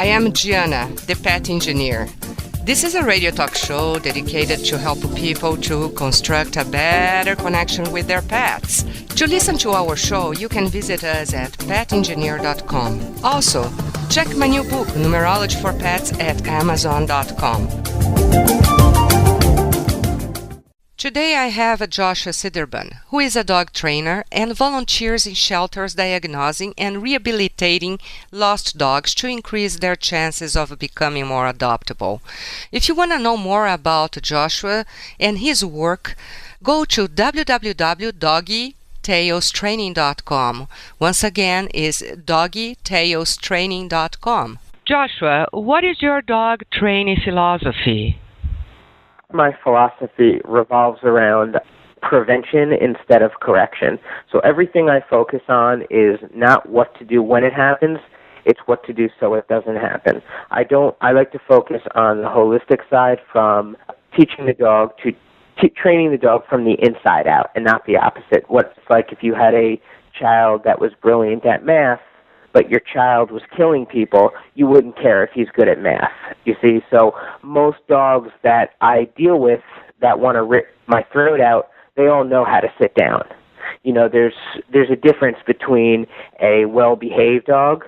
I am Gianna, the pet engineer. This is a radio talk show dedicated to help people to construct a better connection with their pets. To listen to our show, you can visit us at petengineer.com. Also, check my new book, Numerology for Pets, at amazon.com. Today I have Joshua Siderban, who is a dog trainer and volunteers in shelters diagnosing and rehabilitating lost dogs to increase their chances of becoming more adoptable. If you want to know more about Joshua and his work, go to www.doggytailstraining.com. Once again, is doggytailstraining.com. Joshua, what is your dog training philosophy? My philosophy revolves around prevention instead of correction. So everything I focus on is not what to do when it happens, it's what to do so it doesn't happen. I like to focus on the holistic side, from teaching the dog to training the dog from the inside out and not the opposite. What's like if you had a child that was brilliant at math, but your child was killing people, you wouldn't care if he's good at math, you see. So most dogs that I deal with that want to rip my throat out, they all know how to sit down. You know, there's a difference between a well-behaved dog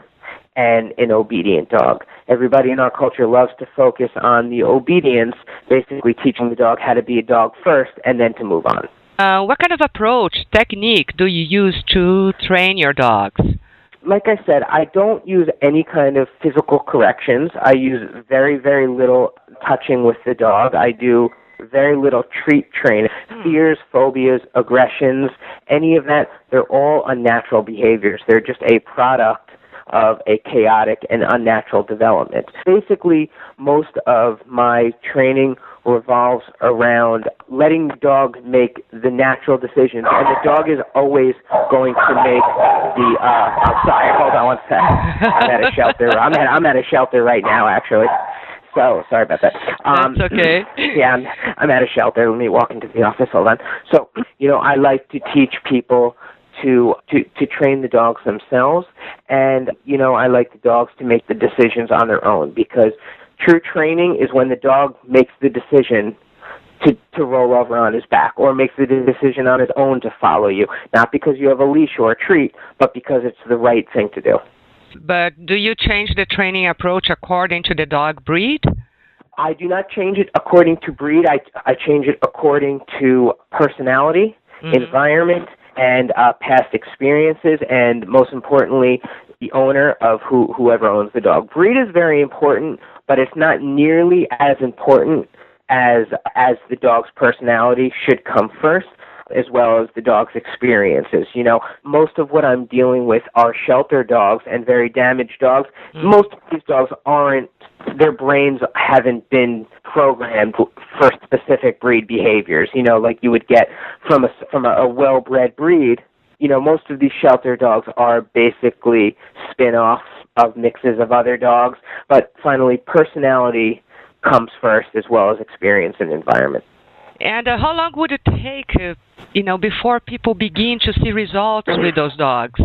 and an obedient dog. Everybody in our culture loves to focus on the obedience, basically teaching the dog how to be a dog first and then to move on. What kind of approach, technique do you use to train your dogs? Like I said, I don't use any kind of physical corrections. I use very, very little touching with the dog. I do very little treat training. Fears, phobias, aggressions, any of that, they're all unnatural behaviors. They're just a product of a chaotic and unnatural development. Basically, most of my training revolves around letting the dog make the natural decisions, and the dog is always going to make the. Sorry, hold on one sec. I'm at a shelter. I'm at a shelter right now, actually. So sorry about that. That's okay. Yeah, I'm at a shelter. Let me walk into the office. Hold on. So, I like to teach people to train the dogs themselves, and I like the dogs to make the decisions on their own, because true training is when the dog makes the decision to roll over on his back, or makes the decision on his own to follow you, not because you have a leash or a treat, but because it's the right thing to do. But do you change the training approach according to the dog breed? I do not change it according to breed. I change it according to personality, environment, and past experiences, and most importantly, the owner of whoever owns the dog. Breed is very important, but it's not nearly as important as the dog's personality should come first, as well as the dog's experiences. Most of what I'm dealing with are shelter dogs and very damaged dogs. Most of these dogs their brains haven't been programmed for specific breed behaviors, like you would get from a well-bred breed. Most of these shelter dogs are basically spin-offs of mixes of other dogs, but finally personality comes first, as well as experience and environment. And how long would it take, before people begin to see results with those dogs?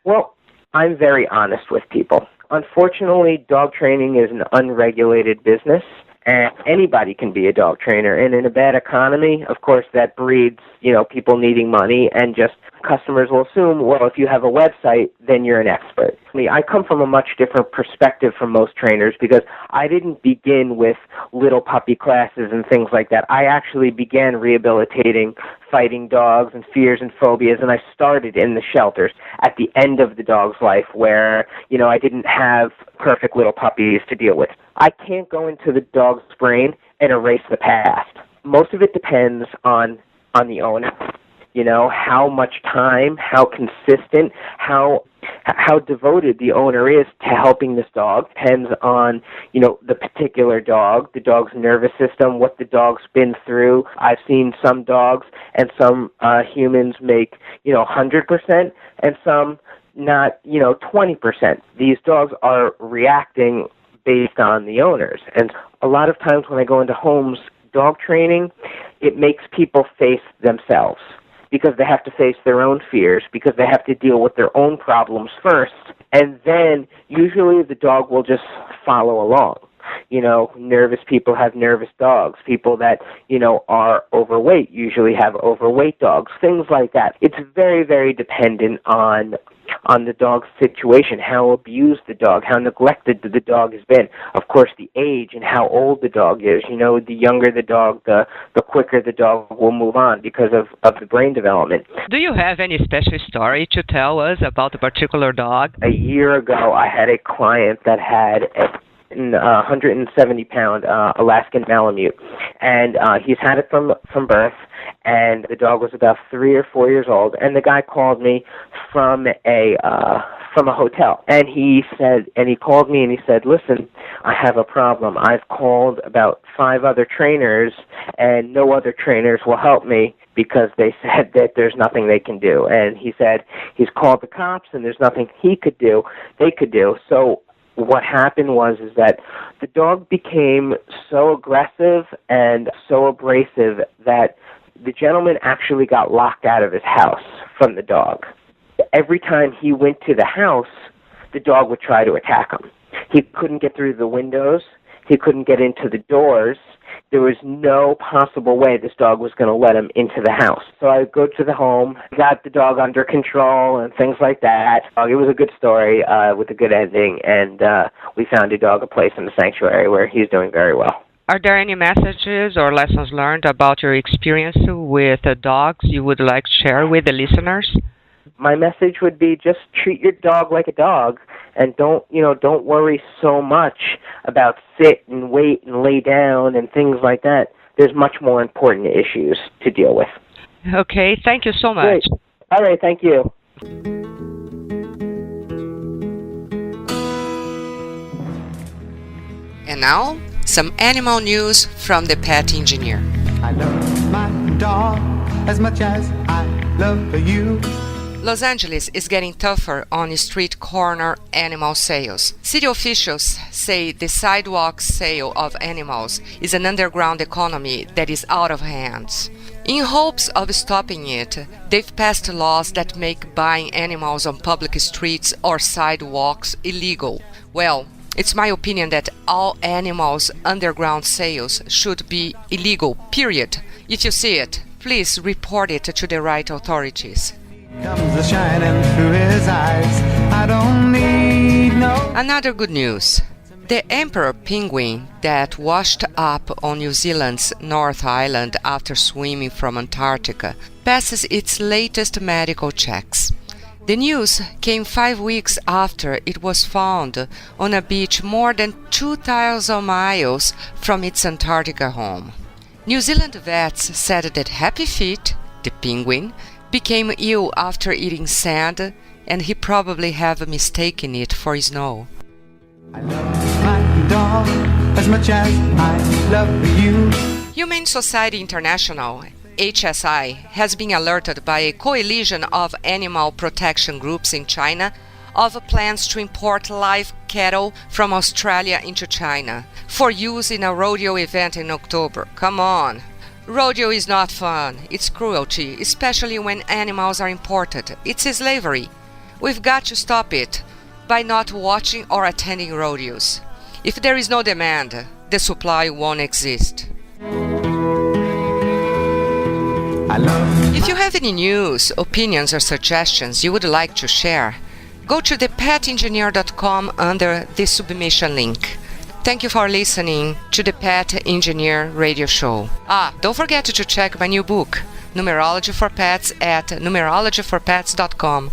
Well, I'm very honest with people. Unfortunately, dog training is an unregulated business, and anybody can be a dog trainer. And in a bad economy, of course, that breeds, people needing money, and just customers will assume, well, if you have a website, then you're an expert. I come from a much different perspective from most trainers, because I didn't begin with little puppy classes and things like that. I actually began rehabilitating fighting dogs and fears and phobias, and I started in the shelters at the end of the dog's life, where, I didn't have perfect little puppies to deal with. I can't go into the dog's brain and erase the past. Most of it depends on the owner. How much time, how consistent, how devoted the owner is to helping this dog depends on, the particular dog, the dog's nervous system, what the dog's been through. I've seen some dogs and some humans make, 100%, and some not, 20%. These dogs are reacting based on the owners. And a lot of times when I go into homes dog training, it makes people face themselves, because they have to face their own fears, because they have to deal with their own problems first, And then usually the dog will just follow along. Nervous people have nervous dogs. People that, are overweight usually have overweight dogs, things like that. It's very, very dependent on the dog's situation, how abused the dog, how neglected the dog has been. Of course, the age and how old the dog is. The younger the dog, the quicker the dog will move on because of the brain development. Do you have any special story to tell us about a particular dog? A year ago, I had a client that had a 170-pound Alaskan Malamute, and he's had it from birth, and the dog was about 3 or 4 years old, and the guy called me from a hotel, and he called me and he said, listen, I have a problem. I've called about 5 other trainers, and no other trainers will help me because they said that there's nothing they can do. And he said he's called the cops, and there's nothing they could do. So what happened was that the dog became so aggressive and so abrasive that the gentleman actually got locked out of his house from the dog. Every time he went to the house, the dog would try to attack him. He couldn't get through the windows. He couldn't get into the doors. There was no possible way this dog was going to let him into the house. So I go to the home, got the dog under control and things like that. It was a good story with a good ending, and we found a dog a place in the sanctuary where he's doing very well. Are there any messages or lessons learned about your experience with dogs you would like to share with the listeners? My message would be just treat your dog like a dog, and don't worry so much about sit and wait and lay down and things like that. There's much more important issues to deal with. Okay, thank you so much. Great. All right, thank you. And now, some animal news from the pet engineer. I love my dog as much as I love you. Los Angeles is getting tougher on street corner animal sales. City officials say the sidewalk sale of animals is an underground economy that is out of hands. In hopes of stopping it, they've passed laws that make buying animals on public streets or sidewalks illegal. Well, it's my opinion that all animals underground sales should be illegal, period. If you see it, please report it to the right authorities. Comes the shining through his eyes. I don't need no. Another good news. The emperor penguin that washed up on New Zealand's North Island after swimming from Antarctica passes its latest medical checks. The news came 5 weeks after it was found on a beach more than 2,000 miles from its Antarctica home. New Zealand vets said that Happy Feet, the penguin, became ill after eating sand, and he probably have mistaken it for snow. I love my dog as much as I love you. Humane Society International, HSI, has been alerted by a coalition of animal protection groups in China of plans to import live cattle from Australia into China for use in a rodeo event in October. Come on! Rodeo is not fun. It's cruelty, especially when animals are imported. It's slavery. We've got to stop it by not watching or attending rodeos. If there is no demand, the supply won't exist. If you have any news, opinions, or suggestions you would like to share, go to thepetengineer.com under the submission link. Thank you for listening to the Pet Engineer Radio Show. Don't forget to check my new book, Numerology for Pets, at numerologyforpets.com.